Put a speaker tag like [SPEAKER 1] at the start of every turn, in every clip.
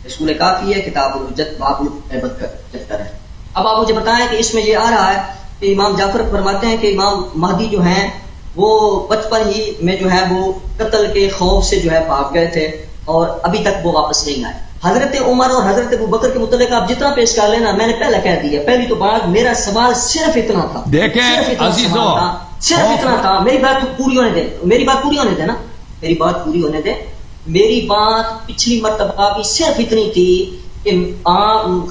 [SPEAKER 1] رسول کافی ہے، کتاب الحجت باب الغیبت کا چیپٹر ہے۔ اب آپ مجھے بتائیں کہ اس میں یہ آ رہا ہے کہ امام جعفر فرماتے ہیں کہ امام مہدی جو ہیں وہ بچپن ہی میں جو ہے وہ قتل کے خوف سے جو ہے بھاگ گئے تھے اور ابھی تک وہ واپس نہیں آئے۔ حضرت عمر اور حضرت ابوبکر کے متعلق آپ جتنا پیش کر لینا، میں نے پہلے کہہ دیا، پہلی تو بات میرا سوال صرف اتنا تھا،
[SPEAKER 2] دیکھیں عزیزو،
[SPEAKER 1] صرف اتنا تھا۔ میری بات تو پوری ہونے دے، میری بات پوری ہونے دے نا، میری بات پوری ہونے دے۔ میری بات پچھلی مرتبہ بھی صرف اتنی تھی کہ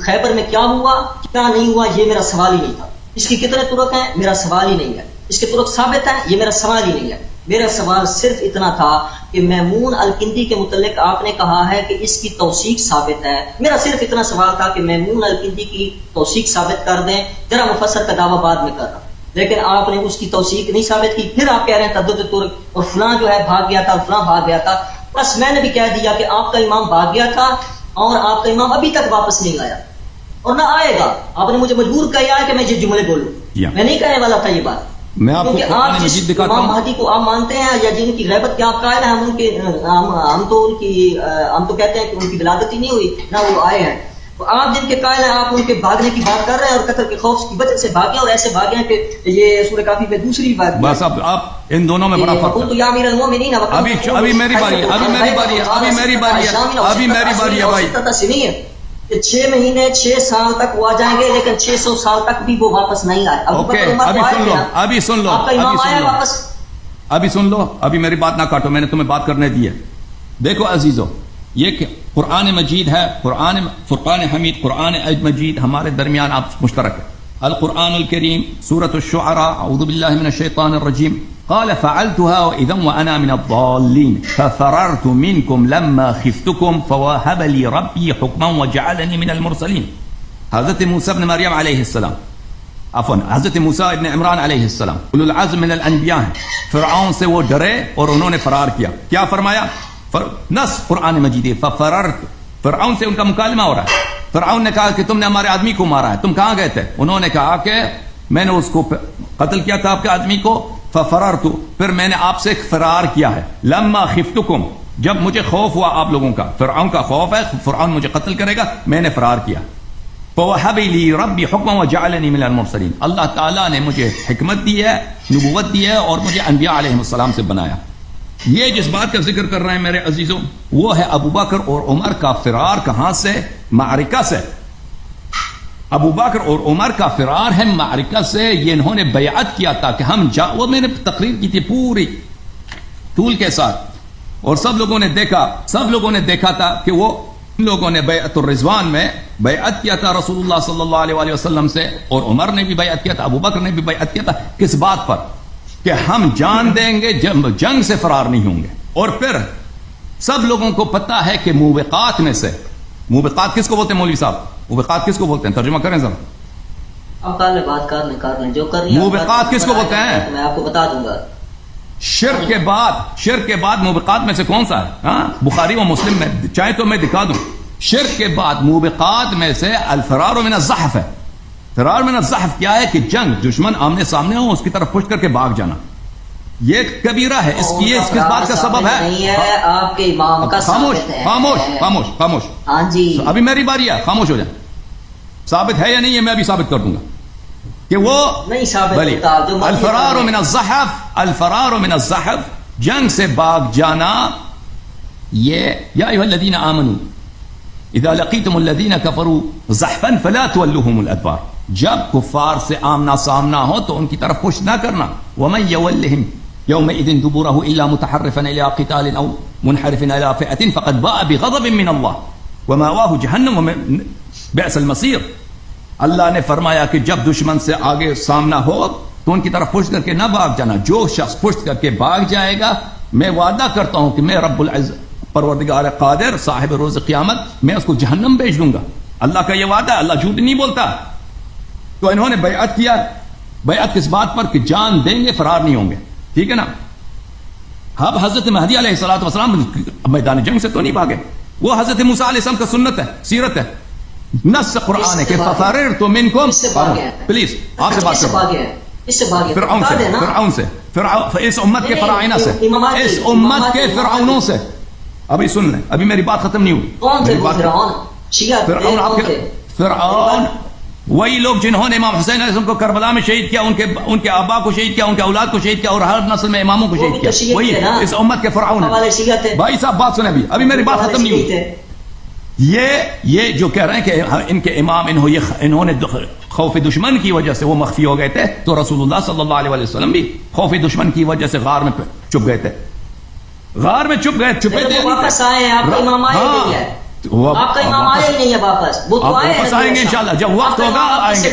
[SPEAKER 1] خیبر میں کیا ہوا کیا نہیں ہوا یہ میرا سوال ہی نہیں تھا۔ اس کی کتنے طرق ہیں میرا سوال ہی نہیں ہے، اس کے طرق ثابت ہیں یہ میرا سوال ہی نہیں ہے۔ میرا سوال صرف اتنا تھا کہ میمون الکندی کے متعلق آپ نے کہا ہے کہ اس کی توثیق ثابت ہے۔ میرا صرف اتنا سوال تھا کہ میمون الکندی کی توثیق ثابت کر دیں، ذرا مفسر کا دعویٰ بعد میں کر رہا، لیکن آپ نے اس کی توثیق نہیں ثابت کی۔ پھر آپ کہہ رہے ہیں تعدد طرق اور فلاں جو ہے بھاگ گیا تھا، فلاں بھاگ گیا تھا۔ بس میں نے بھی کہہ دیا کہ آپ کا امام بھاگ گیا تھا اور آپ کا امام ابھی تک واپس نہیں آیا اور نہ آئے گا۔ آپ نے مجھے مجبور کیا ہے کہ میں یہ جملے بولوں، میں نہیں کہنے والا تھا یہ بات،
[SPEAKER 2] میں آپ کو
[SPEAKER 1] کیونکہ آپ جس امام مہدی کو آپ مانتے ہیں یا جن کی غیبت کے آپ قائل ہیں، ہم تو کہتے ہیں کہ ان کی ولادت ہی نہیں ہوئی نہ وہ آئے ہیں، تو آپ جن کے قائل ہیں آپ ان کے بھاگنے کی بات کر رہے ہیں اور قتل کے خوف کی وجہ سے بھاگے اور ایسے بھاگے ہیں کہ یہ سورہ کافی میں دوسری بات۔
[SPEAKER 2] بس اب آپ ان دونوں میں بڑا فرق ہے۔ ابھی میری باری ہے، ابھی میری باری ہے، ابھی میری باری ہے، ابھی میری باری ہے بھائی۔
[SPEAKER 1] نہیں ہے کہ 6 مہینے 6 سال تک وہ آ جائیں گے لیکن 600 سال تک بھی وہ واپس نہیں آئے۔
[SPEAKER 2] اوکے ابھی سن لو، ابھی سن لو، ابھی سن لو، ابھی میری بات نہ کاٹو، میں نے تمہیں بات کرنے دی ہے۔ دیکھو عزیزو، یہ کہ قرآن مجید ہے، فرقان حمید، قرآن مجید ہمارے درمیان آپ مشترک ہے۔ القرآن الکریم سورۃ الشعراء، اعوذ باللہ من الشیطان الرجیم، قال فعلتها واذا وانا من الضالين ففررت منكم لما خفتكم فوهب لي ربي حكما وجعلني من المرسلين۔ حضرت موسیٰ ابن مریم علیہ السلام، عفوا حضرت موسیٰ ابن عمران علیہ السلام اولو العزم من الانبیاء ہیں، فرعون سے وہ ڈرے اور انہوں نے فرار کیا۔ کیا فرمایا؟ نص قرآن مجید، ففررت، فرعون سے ان کا مکالمہ ہو رہا ہے۔ فرعون نے کہا کہ تم نے ہمارے آدمی کو مارا ہے، تم کہاں گئے تھے؟ انہوں نے کہا کہ میں نے اس کو قتل کیا تھا آپ کے آدمی کو، ففررت، پھر میں نے آپ سے فرار کیا ہے، لما خفتکم، جب مجھے خوف ہوا آپ لوگوں کا، فرعون کا خوف ہے فرعون مجھے قتل کرے گا، میں نے فرار کیا۔ فوہب لی ربی حکما وجعلنی من المرسلین، اللہ تعالیٰ نے مجھے حکمت دی ہے، نبوت دی ہے اور مجھے انبیاء علیہ السلام سے بنایا۔ یہ جس بات کا ذکر کر رہے ہیں میرے عزیزوں، وہ ہے ابوبکر اور عمر کا فرار کہاں سے؟ معرکہ سے۔ ابو بکر اور عمر کا فرار ہے معرکہ سے۔ یہ انہوں نے بیعت کیا تھا کہ ہم وہ میں نے تقریر کی تھی پوری طول کے ساتھ، اور سب لوگوں نے دیکھا تھا کہ وہ لوگوں نے بیعت الرضوان میں بیعت کیا تھا رسول اللہ صلی اللہ علیہ وسلم سے، اور عمر نے بھی بیعت کیا تھا، ابو بکر نے بھی بیعت کیا تھا۔ کس بات پر؟ کہ ہم جان دیں گے، جنگ سے فرار نہیں ہوں گے۔ اور پھر سب لوگوں کو پتا ہے کہ موبقات میں سے، موبقات کس کو بولتے ہیں مولوی صاحب؟ موبقات کس کو بولتے ہیں؟ ترجمہ کریں ذرا۔
[SPEAKER 1] اب کر لیں جو کر لیں۔
[SPEAKER 2] موبقات کس کو بولتے ہیں؟
[SPEAKER 1] میں آپ کو بتا دوں گا۔
[SPEAKER 2] شرک کے بعد موبقات میں سے کون سا ہے؟ ہاں بخاری و مسلم میں، چاہے تو میں دکھا دوں۔ شرک کے بعد موبقات میں سے الفرار من الزحف ہے۔ فرار من الزحف کیا ہے؟ کہ جنگ، دشمن آمنے سامنے ہو، اس کی طرف پشت کر کے بھاگ جانا، یہ ایک کبیرہ ہے۔ اس کی اس کس بات کا سبب ہے؟
[SPEAKER 1] آپ کے امام کا
[SPEAKER 2] خاموش خاموش خاموش خاموش۔
[SPEAKER 1] ہاں جی
[SPEAKER 2] ابھی میری باری ہے، خاموش ہو جائیں۔ ثابت ہے یا نہیں ہے میں ابھی ثابت کر دوں گا کہ وہ
[SPEAKER 1] نہیں ثابت ہوتا۔
[SPEAKER 2] الفرار من الزحف، الفرار من الزحف، جنگ سے بھاگ جانا۔ یہ یا ایھا الذین آمنوا اذا لقیتم الذین کفروا زحفا فلا تولوهم الادبار، جب کفار سے آمنا سامنا ہو تو ان کی طرف پشت نہ کرنا۔ ومن یولہم یومئذ دبورہ الا متحرفا الى قتال او منحرفا الى فئة فقد باء بغضب من اللہ ومأواہ جہنم وبئس المصیر۔ اللہ نے فرمایا کہ جب دشمن سے آگے سامنا ہو تو ان کی طرف پشت کر کے نہ بھاگ جانا۔ جو شخص پشت کر کے بھاگ جائے گا، میں وعدہ کرتا ہوں کہ میں رب العزت پروردگار قادر صاحب روز قیامت میں اس کو جہنم بھیج دوں گا۔ اللہ کا یہ وعدہ، اللہ جھوٹ نہیں بولتا۔ تو انہوں نے بیعت کیا۔ بیعت کس بات پر؟ کہ جان دیں گے، فرار نہیں ہوں گے، ٹھیک ہے نا۔ اب حضرت مہدی علیہ الصلوۃ والسلام میدان جنگ سے تو نہیں بھاگے، وہ حضرت موسیٰ علیہ السلام کا سنت ہے، سیرت ہے، نص قرآن ہے کہ ففررت منکم۔ پلیز آپ سے بات کرو، فرعون سے، اس امت کے فرعونہ سے، اس امت کے فرعونوں سے، ابھی سن لیں, ابھی میری بات ختم نہیں ہوئی.
[SPEAKER 1] کون تھے وہ فرعون؟ شیعہ
[SPEAKER 2] فرعون آپ کے فرعون وہی لوگ جنہوں نے امام حسین علیہ السلام کو کربلا میں شہید کیا, ان کے آبا کو شہید کیا, ان کے اولاد کو شہید کیا, اور ہر نسل میں اماموں کو شہید کیا. وہی اس امت کے فرعون ہیں. بھائی صاحب بات سنیں, ابھی میری بات ختم نہیں ہوئی. یہ جو کہہ رہے ہیں کہ ان کے امام انہوں نے خوف دشمن کی وجہ سے وہ مخفی ہو گئے تھے, تو رسول اللہ صلی اللہ علیہ وسلم بھی خوف دشمن کی وجہ سے غار میں چھپ گئے تھے. غار میں چھپے تھے.
[SPEAKER 1] واپس آئے, آپ کا امام آئے نہیں ہے, آپ کا امام آئے نہیں ہے واپس. وہ تو
[SPEAKER 2] واپس آئیں گے انشاءاللہ, جب وقت ہوگا آئیں گے.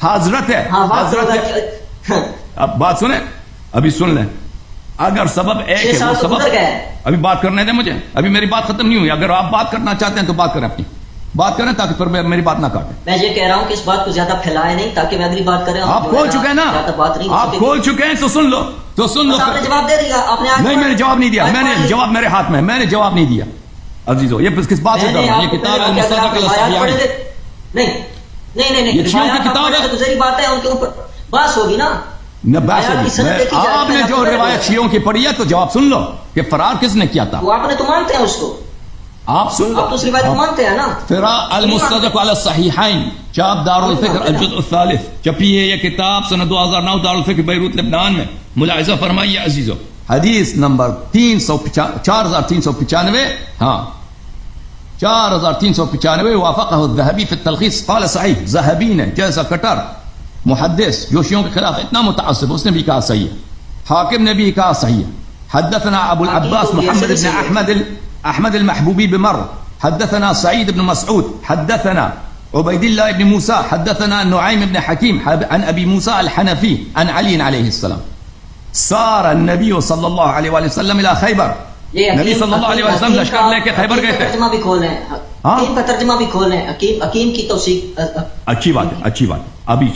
[SPEAKER 2] حضرت ہے, حضرت ہے. اب بات سنیں, ابھی سن لیں. اگر سبب ایک ہے وہ سبب, ابھی بات کرنے دیں مجھے, ابھی میری بات ختم نہیں ہوئی. اگر آپ بات کرنا چاہتے ہیں تو بات کریں, اپنی بات کریں تاکہ پھر میری بات نہ کاٹیں.
[SPEAKER 1] میں یہ کہہ رہا ہوں کہ اس بات کو زیادہ پھیلائے نہیں تاکہ میں اگلی بات کریں.
[SPEAKER 2] آپ کھول چکے ہیں نا, آپ کھول چکے ہیں تو سن لو, تو سن لو.
[SPEAKER 1] آپ نے جواب دے دیا, آپ نے
[SPEAKER 2] نہیں, میں نے جواب نہیں دیا, میں نے جواب میرے ہاتھ میں, میں نے جواب نہیں دیا. عزیزو یہ کس بات سے کر رہا ہوں, یہ کتاب المصدق الاصحیحین.
[SPEAKER 1] نہیں نہیں نہیں,
[SPEAKER 2] یہ شیعوں کی کتاب ہے,
[SPEAKER 1] دوسری بات ہے, ان کے اوپر بات ہوگی نا.
[SPEAKER 2] آپ نے جو روایت شیعوں کی پڑھی ہے تو جواب سن لو کہ فرار کس نے کیا تھا.
[SPEAKER 1] وہ آپ نے تو مانتے ہیں اس کو,
[SPEAKER 2] آپ سن لو,
[SPEAKER 1] آپ تو اس روایت کو مانتے ہیں نا.
[SPEAKER 2] فرار المصدق علی الصحیحین, چاپ دار الفکر الجزء الثالث, چھپی ہے یہ کتاب سنہ 2009 دار الفکر بیروت لبنان میں. ملاحظہ فرمائیے عزیزو, حدیث نمبر 4395, ہاں 4395, وافقہ الذہبی فی التلخیص, قال صحیح. ذہبی نے جیسا کٹر محدث جو شیعوں کے خلاف اتنا متعصب, اس نے بھی کہا صحیح ہے. حاکم نے بھی کہا صحیح ہے. حدثنا ابو العباس محمد بن احمد المحبوبی بمر, حدثنا سعید بن مسعود, حدثنا عبید اللہ بن موسیٰ, حدثنا نعیم بن حکیم عن ابی موسیٰ الحنفی عن علی علیہ السلام. سار النبی صلی اللہ علیہ وسلم الى خیبر, نبی صلی اللہ علیہ وسلم لشکر لے کے خیبر گئے تھے.
[SPEAKER 1] ترجمہ بھی کھول لیں, حکیم کا ترجمہ بھی کھول لیں, حکیم کی توثیق.
[SPEAKER 2] اچھی بات ہے, اچھی بات ہے.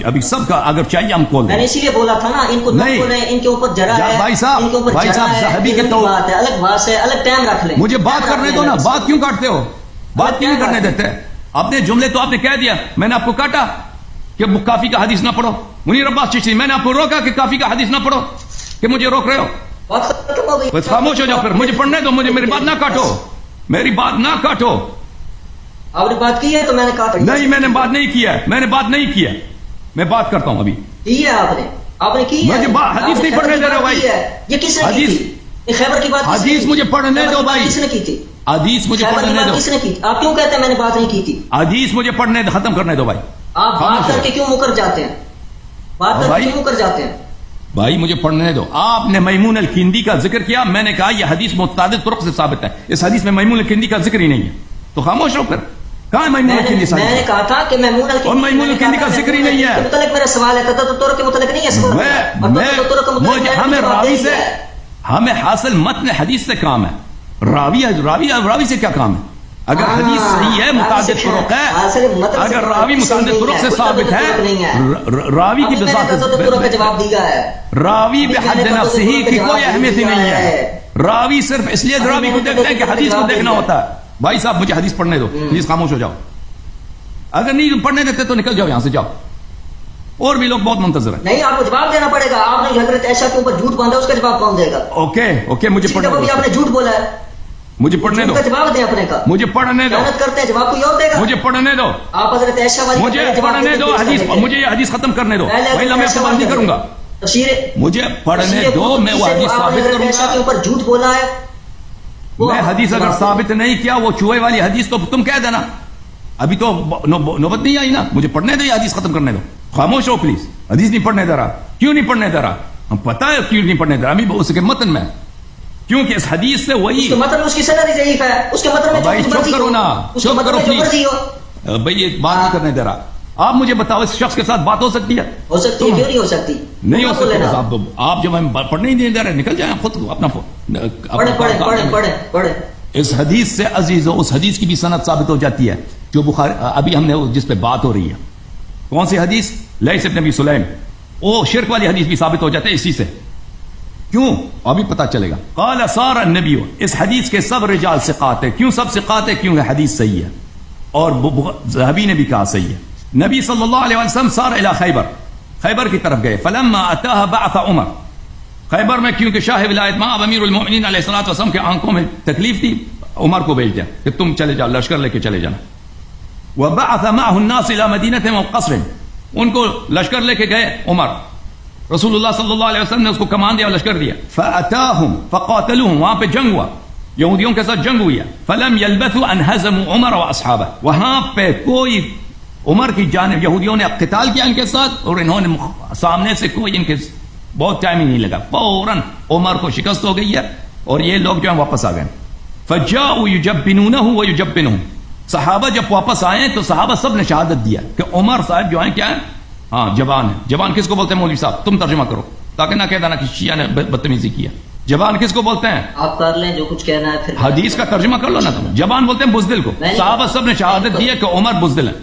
[SPEAKER 2] ابھی سب کا اگر چاہیے ہم کھول دیں.
[SPEAKER 1] میں نے اسی لیے بولا تھا نا, ان کو نہیں کھولیں, ان کے اوپر جرا ہے,
[SPEAKER 2] بھائی صاحب, بھائی صاحب صحابی کے تو
[SPEAKER 1] بات ہے, الگ بات ہے, الگ ٹائم رکھ لیں.
[SPEAKER 2] مجھے بات کرنے دو نا, بات کیوں کاٹتے ہو, بات کیوں کرنے دیتے. اپنے جملے تو آپ نے کہہ دیا, میں نے آپ کو کاٹا کہ کافی کا حدیث نہ پڑھو. منیر عباس چشتی, میں نے آپ کو روکا کہ کافی کا حدیث نہ پڑھو, کہ مجھے روک رہے ہو. بس خاموش ہو جاؤ, پھر مجھے پڑھنے دو, مجھے میری بات نہ کاٹو, میری بات نہ کاٹو.
[SPEAKER 1] آپ نے بات کی ہے تو میں نے کاٹا
[SPEAKER 2] نہیں, میں نے بات نہیں کیا, میں نے بات نہیں کیا, میں بات کرتا ہوں. ابھی
[SPEAKER 1] کی ہے آپ نے کی ہے,
[SPEAKER 2] مجھے حدیث نہیں پڑھنے دے رہے بھائی.
[SPEAKER 1] یہ کس نے کی تھی, خیبر کی بات
[SPEAKER 2] حدیث مجھے پڑھنے دو بھائی.
[SPEAKER 1] کس نے کی تھی
[SPEAKER 2] حدیث مجھے پڑھنے دو.
[SPEAKER 1] کس نے کی, آپ کیوں کہتے ہیں میں نے بات نہیں کی تھی.
[SPEAKER 2] حدیث مجھے پڑھنے ختم کرنے دو بھائی.
[SPEAKER 1] آپ بات کر کے کیوں مکر جاتے ہیں, بات کر کے کیوں مکر جاتے ہیں
[SPEAKER 2] بھائی. مجھے پڑھنے دو. آپ نے میمون الکندی کا ذکر کیا, میں نے کہا یہ حدیث متعدد طرق سے ثابت ہے, اس حدیث میں میمون الکندی کا ذکر ہی نہیں ہے, تو خاموش رہو. پھر کہاں میمون الکندی؟
[SPEAKER 1] میں نے کہا تھا کہ میمون
[SPEAKER 2] الکندی کا ذکر ہی نہیں ہے.
[SPEAKER 1] متعلق میرا سوال ہے, تطور کے متعلق نہیں ہے.
[SPEAKER 2] ہمیں راوی سے, ہمیں حاصل متن حدیث سے کام ہے. راوی سے کیا کام ہے؟ اگر حدیث صحیح ہے, متعدد طرق ہے, اگر راوی متعدد طرق سے ثابت ہے, راوی کی بذات
[SPEAKER 1] جواب دیا ہے,
[SPEAKER 2] راوی بحد نفسہ کی کوئی اہمیت ہی نہیں ہے. راوی صرف اس لیے راوی کو دیکھتے ہیں کہ حدیث کو دیکھنا ہوتا ہے. بھائی صاحب مجھے حدیث پڑھنے دو پلیز, خاموش ہو جاؤ. اگر نہیں پڑھنے دیتے تو نکل جاؤ یہاں سے, جاؤ. اور بھی لوگ بہت منتظر ہیں.
[SPEAKER 1] نہیں, آپ کو جواب دینا پڑے گا. آپ نے حضرت عائشہ کے اوپر جھوٹ باندھا, اس کا جواب کون دے گا؟
[SPEAKER 2] اوکے, مجھے پڑھنے دو.
[SPEAKER 1] آپ نے جھوٹ بولا ہے,
[SPEAKER 2] مجھے پڑھنے دو.
[SPEAKER 1] جواب دیں اپنے کا,
[SPEAKER 2] مجھے پڑھنے دو.
[SPEAKER 1] محنت کرتے ہیں, جواب کوئی اور دے گا.
[SPEAKER 2] مجھے پڑھنے دو.
[SPEAKER 1] آپ حضرت عائشہ والی
[SPEAKER 2] مجھے پڑھنے دو حدیث, مجھے یہ حدیث ختم کرنے دو. میں سے بات نہیں کروں گا, مجھے پڑھنے دو. میں وہ حدیث ثابت کروں گا
[SPEAKER 1] کے اوپر جھوٹ بولا ہے.
[SPEAKER 2] میں حدیث اگر ثابت نہیں کیا, وہ چوہے والی حدیث تو تم کہہ دینا. ابھی تو نوبت نہیں آئی نا, مجھے پڑھنے دو, یہ حدیث ختم کرنے دو. خاموش ہو پلیز. حدیث نہیں پڑھنے دے رہا. کیوں نہیں پڑھنے دے رہا؟ ہم پتہ ہے کیوں نہیں پڑھنے دے رہا. ابھی اس کے متن میں, کیونکہ اس حدیث سے وہی
[SPEAKER 1] متن, اس کی سند ضعیف ہے, اس کے متن میں
[SPEAKER 2] بھائی چپ کرو نا, چپ کرو پلیز. بھائی یہ بات نہیں کرنے دے رہا. آپ مجھے بتاؤ, اس شخص کے ساتھ بات ہو سکتی ہے؟
[SPEAKER 1] ہو سکتی ہے, کیوں نہیں ہو سکتی؟
[SPEAKER 2] نہیں ہو سکتی. آپ جب ہم پڑھنے ہی نہیں دے رہے, نکل جائیں خود کو اپنا.
[SPEAKER 1] پڑھیں.
[SPEAKER 2] اس حدیث سے عزیزو, اس حدیث کی بھی سند ثابت ہو جاتی ہے جو بخاری, ابھی ہم نے جس پہ بات ہو رہی ہے. کون سی حدیث؟ لیث بن ابی سلیم. وہ شرک والی حدیث بھی ثابت ہو جاتا ہے اسی سے. کیوں؟ ابھی پتا چلے گا. قال صار النبی, اس حدیث کے سب رجال ثقات ہے. کیوں سب ثقات ہے؟ کیوں حدیث صحیح ہے, اور ذہبی نے بھی کہا صحیح ہے. نبی صلی اللہ علیہ وسلم صار الى خیبر, خیبر کی طرف گئے. فلما اتاها بعث عمر, خیبر میں کیونکہ شاہ ولایت مآب امیر المؤمنین علیہ الصلوۃ والسلام کے آنکھوں میں تکلیف تھی, عمر کو بھیج دیا کہ تم چلے جاؤ, لشکر لے کے چلے جانا. وبعث معه الناس الى مدینہ وقصر, ان کو لشکر لے کے گئے عمر. رسول اللہ صلی اللہ علیہ وسلم نے اس کو کمان دیا, لشکر دیا. فاتاهم فقاتلوهم, وہاں پہ جنگ ہوا, یہودیوں کے ساتھ جنگ ہوئی ہے. فلم يلبثوا ان هزموا عمر واصحابه, وہاں پہ کوئی عمر کی جانب یہودیوں نے قتال کیا ان کے ساتھ, اور انہوں نے سامنے سے کوئی ان کے بہت ٹائم ہی نہیں لگا, فوراً عمر کو شکست ہو گئی ہے اور یہ لوگ جو ہیں واپس آ گئے. فجاءوا يجبنونه ويجبنهم, صحابہ جب واپس آئے تو صحابہ سب نے شہادت دیا کہ عمر صاحب جو ہیں کیا ہیں, ہاں جوان ہے. جوان کس کو بولتے ہیں مولوی صاحب, تم ترجمہ کرو تاکہ نہ کہہ دینا کہ شیعہ نے بدتمیزی کیا. جوان کس کو بولتے ہیں؟
[SPEAKER 1] آپ کر لیں جو کچھ کہنا ہے, پھر
[SPEAKER 2] حدیث کا ترجمہ کر لو نا تم. جوان بولتے ہیں بزدل کو. صحابہ سب نے شہادت دی ہے کہ عمر بزدل ہے,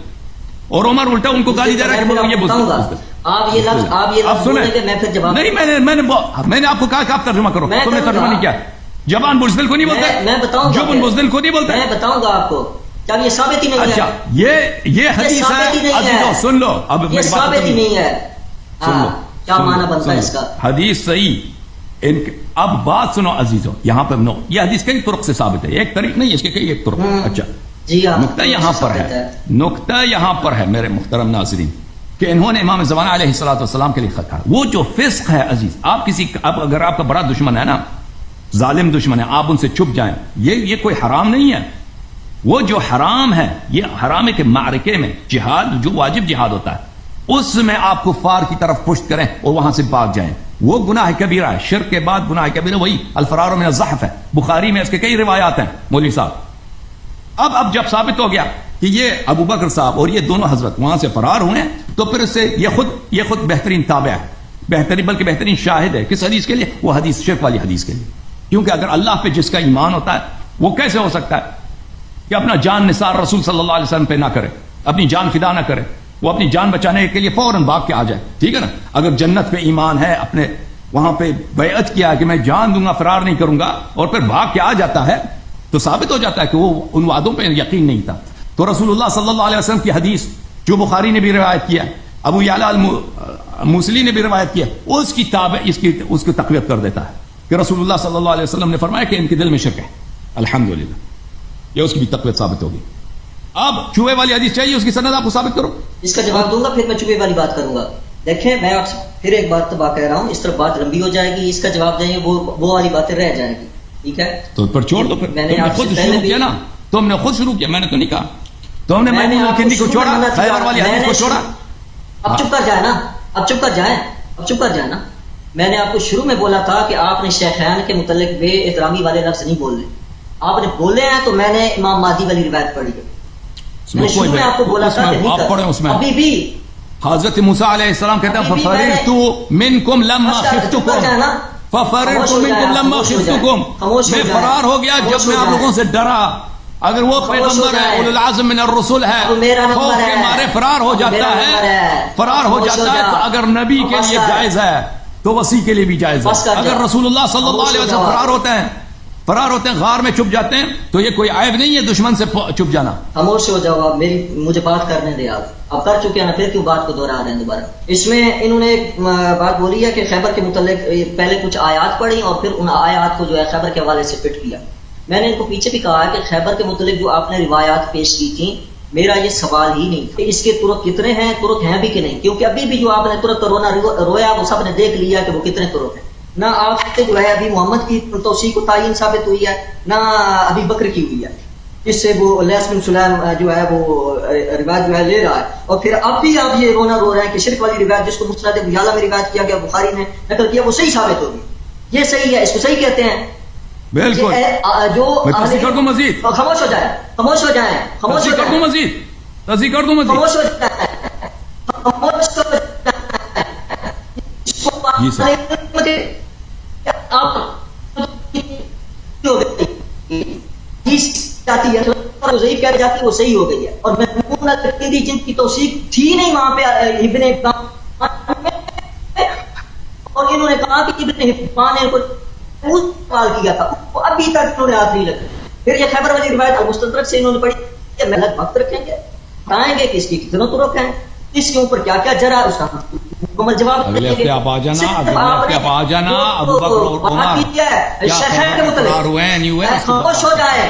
[SPEAKER 2] اور عمر الٹا ان کو گالی دے رہا ہے کہ یہ بزدل.
[SPEAKER 1] آپ یہ لفظ بولیں گے, میں پھر جواب
[SPEAKER 2] نہیں, میں نے آپ کو کہا کہ آپ ترجمہ کرو, تم نے ترجمہ نہیں کیا. جوان بزدل کو نہیں بولتے,
[SPEAKER 1] میں بتاؤں
[SPEAKER 2] جو بزدل کو نہیں بولتے,
[SPEAKER 1] میں بتاؤں گا آپ کو. یہ ثابت ہی نہیں ہے.
[SPEAKER 2] اچھا یہ حدیث ہے, سن لو اب
[SPEAKER 1] یہ ثابت ہی نہیں ہے. کیا معنی بنتا ہے اس کا؟
[SPEAKER 2] حدیث صحیح. اب بات سنو عزیزو, یہاں پہ نو, یہ حدیث کئی طرق سے ثابت ہے, ایک طریق نہیں, اس کے کئی ایک طرق. اچھا
[SPEAKER 1] جی ہاں,
[SPEAKER 2] نقطہ یہاں پر ہے, نقطہ یہاں پر ہے میرے محترم ناظرین, کہ انہوں نے امام زمانہ علیہ الصلوۃ والسلام کے لیے خط. وہ جو فسق ہے عزیز, آپ کسی اب اگر آپ کا بڑا دشمن ہے نا, ظالم دشمن ہے, آپ ان سے چھپ جائیں, یہ کوئی حرام نہیں ہے. وہ جو حرام ہے, یہ حرام ہے کہ معرکے میں جہاد, جو واجب جہاد ہوتا ہے, اس میں آپ کفار کی طرف پشت کریں اور وہاں سے بھاگ جائیں, وہ گناہ کبیرہ ہے. شرک کے بعد گناہ کبیرہ وہی الفرار من الزحف ہے, بخاری میں اس کے کئی روایات ہیں مولوی صاحب. اب جب ثابت ہو گیا کہ یہ ابو بکر صاحب اور یہ دونوں حضرت وہاں سے فرار ہوئے ہیں, تو پھر اس سے یہ خود بہترین تابع ہے, بلکہ بہترین شاہد ہے. کس حدیث کے لیے؟ وہ حدیث, شرک والی حدیث کے لیے. کیونکہ اگر اللہ پہ جس کا ایمان ہوتا ہے, وہ کیسے ہو سکتا ہے کہ اپنا جان نثار رسول صلی اللہ علیہ وسلم پہ نہ کرے, اپنی جان فدا نہ کرے, وہ اپنی جان بچانے کے لیے فوراً بھاگ کے آ جائے. ٹھیک ہے نا, اگر جنت پہ ایمان ہے, اپنے وہاں پہ بیعت کیا کہ میں جان دوں گا, فرار نہیں کروں گا, اور پھر بھاگ کے آ جاتا ہے, تو ثابت ہو جاتا ہے کہ وہ ان وعدوں پہ یقین نہیں تھا. تو رسول اللہ صلی اللہ علیہ وسلم کی حدیث جو بخاری نے بھی روایت کیا, ابو یعلا الموصلی نے بھی روایت کیا, اس کی تابع اس کی تقویت کر دیتا ہے کہ رسول اللہ صلی اللہ علیہ وسلم نے فرمایا کہ ان کے دل میں شک ہے. الحمدللہ, یہ اس کی بھی تقویت ثابت ہوگی. اب چوہے والی حدیث چاہیے, اس کی سند آپ کو ثابت کرو.
[SPEAKER 1] اس کا جواب دوں گا, پھر میں چوہے والی بات کروں گا. دیکھیں, میں آپ سے پھر ایک بات تو کہہ رہا ہوں, اس طرح بات لمبی ہو جائے گی, اس کا جواب دیں گے وہ والی باتیں رہ جائیں گی. ٹھیک ہے,
[SPEAKER 2] تو پر چھوڑ دو. پھر
[SPEAKER 1] میں نے
[SPEAKER 2] خود شروع کیا نا, تم نے خود شروع کیا, میں نے تو نہیں کہا. تم نے میمون الکندی کو چھوڑا, خیبر والی حدیث کو چھوڑا.
[SPEAKER 1] اب چپ کر جائے نا, اب چپ کر جائے نا. میں نے آپ کو شروع میں بولا تھا کہ آپ نے شیخین کے متعلق بے احترامی والے لفظ نہیں بولنے. آپ نے بولے ہیں تو میں نے امام مہدی والی روایت پڑھی ہے. میں نے شروع میں آپ کو بولا تھا کہ
[SPEAKER 2] آپ پڑھیں, اس میں
[SPEAKER 1] ابھی بھی
[SPEAKER 2] حضرت موسیٰ علیہ السلام کہتے ہیں فَفَرِرْتُ مِنْكُمْ لَمَّا خِفْتُكُمْ, فَفَرِرْتُ مِنْكُمْ لَمَّا خِفْتُكُمْ, میں فرار ہو گیا جب میں آپ لوگوں سے ڈرا. اگر وہ پیغمبر ہے, اولو العزم من الرسل ہے, خوف کے مارے فرار ہو جاتا ہے, تو اگر نبی کے لیے جائز ہے تو وسیع کے لیے بھی جائز ہے. اگر رسول اللہ صلی اللہ علیہ وسلم فرار ہوتے ہیں, غار میں چھپ جاتے ہیں, تو یہ کوئی عیب نہیں ہے دشمن سے چھپ جانا.
[SPEAKER 1] خاموش ہو جاؤ آپ, مجھے بات کرنے دیں. آپ کر چکے ہیں نا, پھر کیوں بات کو دوہرا رہے ہیں دوبارہ. اس میں انہوں نے ایک بات بولی ہے کہ خیبر کے متعلق پہلے کچھ آیات پڑھی اور پھر ان آیات کو جو ہے خیبر کے حوالے سے فٹ کیا. میں نے ان کو پیچھے بھی کہا ہے کہ خیبر کے متعلق جو آپ نے روایات پیش کی تھیں, میرا یہ سوال ہی نہیں کہ اس کے ترک کتنے ہیں, ترک ہیں بھی کہ نہیں, کیونکہ ابھی بھی جو آپ نے ترک کا رویا وہ سب نے دیکھ لیا کہ وہ کتنے ترک ہیں. نہ آپ سے جو ہے ابھی محمد کی توثیق و تعین ثابت ہوئی ہے, نہ ابھی بکر کی ہوئی ہے, جس سے وہ لیس بن سلیم جو ہے وہ روایت جو ہے لے رہا ہے. اور پھر اب بھی آپ یہ رونا رو رہے ہیں کہ شرک والی روایت جس کو مسند ابو یعلا میں روایت کیا گیا, بخاری نے نقل کیا, وہ صحیح ثابت ہوگی. یہ صحیح ہے, اس کو صحیح کہتے ہیں.
[SPEAKER 2] بالکل,
[SPEAKER 1] جو
[SPEAKER 2] تصحیح کر دوں مزید,
[SPEAKER 1] خاموش ہو جائیں,
[SPEAKER 2] تصحیح کر دوں مزید,
[SPEAKER 1] خاموش ہو جائیں.
[SPEAKER 2] جی سر,
[SPEAKER 1] جاتی وہ صحیح ہو گئی ہے. اور میں جن کی توثیق تھی نہیں وہاں پہ ابن حبان, اور انہوں نے کہا کہ ابن حبان نے سوال کیا تھا, وہ ابھی تک انہوں نے ہاتھ نہیں لگا. پھر یہ خیبر والی روایت المستدرک سے انہوں نے پڑھی, محنت وقت رکھیں گے, بتائیں گے کہ اس کی کتنے ترک ہیں, اس کے اوپر کیا کیا جرا, اس کا مکمل جواب.
[SPEAKER 2] اگلے ہفتے آپ آ جانا, ابو بکر اور عمر
[SPEAKER 1] خاموش ہو جائے,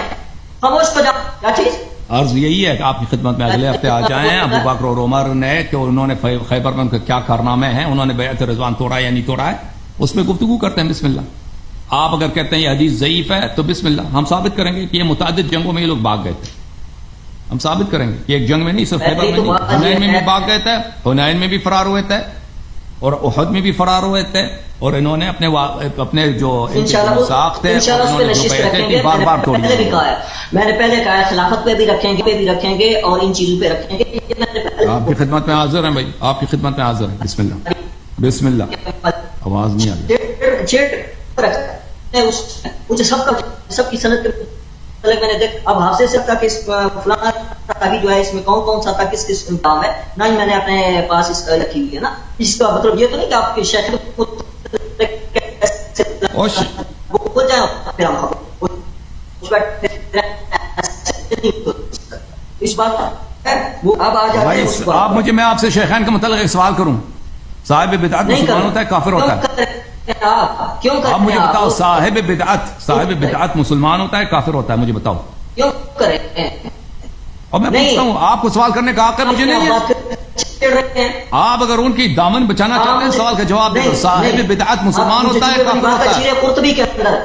[SPEAKER 1] خاموش ہو جاؤ. کیا چیز؟
[SPEAKER 2] عرض یہی ہے کہ آپ کی خدمت میں اگلے ہفتے آ جائیں. ابو بکر اور عمر نے کہ انہوں نے خیبر میں ان کے کیا کارنامے ہیں, انہوں نے بیعت رضوان توڑا یا نہیں توڑا ہے, اس میں گفتگو کرتے ہیں. بسم اللہ. آپ اگر کہتے ہیں یہ حدیث ضعیف ہے تو بسم اللہ, ہم ثابت کریں گے کہ یہ متعدد جنگوں میں یہ لوگ بھاگ گئے تھے. ہم ثابت کریں گے کہ ایک جنگ میں نہیں, صرف خیبر میں نہیں, حنین میں بھی بھاگ گئے تھے, حنین میں بھی فرار ہوئے تھے, اور احد میں بھی فرار ہوئے تھے, اور انہوں نے اپنے جو ساخت تھے بار بار توڑ دیا.
[SPEAKER 1] میں نے پہلے کہا ہے خلافت پہ بھی رکھیں گے اور ان چیزوں پہ رکھیں گے.
[SPEAKER 2] آپ کی خدمت میں حاضر ہیں بھائی, آپ کی خدمت میں حاضر ہیں. بسم اللہ, بسم اللہ. آواز نہیں آ رہی.
[SPEAKER 1] سب کی صنعت میں نے دیکھ, اب حافظ سے تک فلاں جو ہے اس میں کون سا تھا, کس کام ہے, نہ ہی میں نے اپنے پاس اس رکھی ہوئی ہے نا. اس کا مطلب یہ تو نہیں کہ آپ کے شیخ اس بات
[SPEAKER 2] آپ مجھے, میں آپ سے شیخین کا متعلق ایک سوال کروں. صاحب بدعت مسلمان ہوتا ہے کافر ہوتا ہے؟ آپ مجھے بتاؤ, صاحب بدعت مسلمان ہوتا ہے کافر ہوتا ہے؟ مجھے بتاؤ.
[SPEAKER 1] کیوں کریں؟
[SPEAKER 2] اور میں پوچھتا ہوں, آپ کو سوال کرنے کا حق ہے, مجھے نہیں ہے. آپ اگر ان کی دامن بچانا چاہتے ہیں سوال کا جواب دیں. صاحب بدعت مسلمان ہوتا ہے کافر ہوتا ہے؟
[SPEAKER 1] قرطبی کے اندر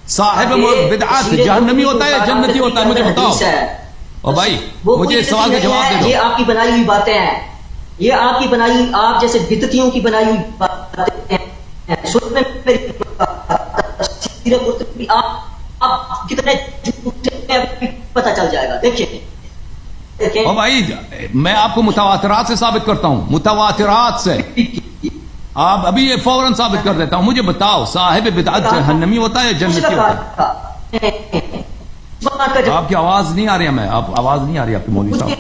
[SPEAKER 2] صاحب بدعت جہنمی ہوتا ہے جنتی ہوتا ہے؟ مجھے بتاؤ. اور بھائی مجھے اس سوال کا جواب دے دو.
[SPEAKER 1] یہ آپ کی بنائی ہوئی باتیں ہیں, یہ آپ کی بنائی, آپ جیسے بدعتیوں کی بنائی ہوئی باتیں ہیں. آپ کتنے پتہ چل جائے گا. دیکھیے
[SPEAKER 2] او بھائی, میں آپ کو متواترات سے ثابت کرتا ہوں, متواترات سے. آپ ابھی یہ فوراً ثابت کر دیتا ہوں. مجھے بتاؤ, صاحب بدعت جہنمی ہوتا ہے جنتی ہوتا ہے؟ آپ کی آواز نہیں آ رہی ہے, میں آپ آواز نہیں آ رہی آپ کے مولوی صاحب.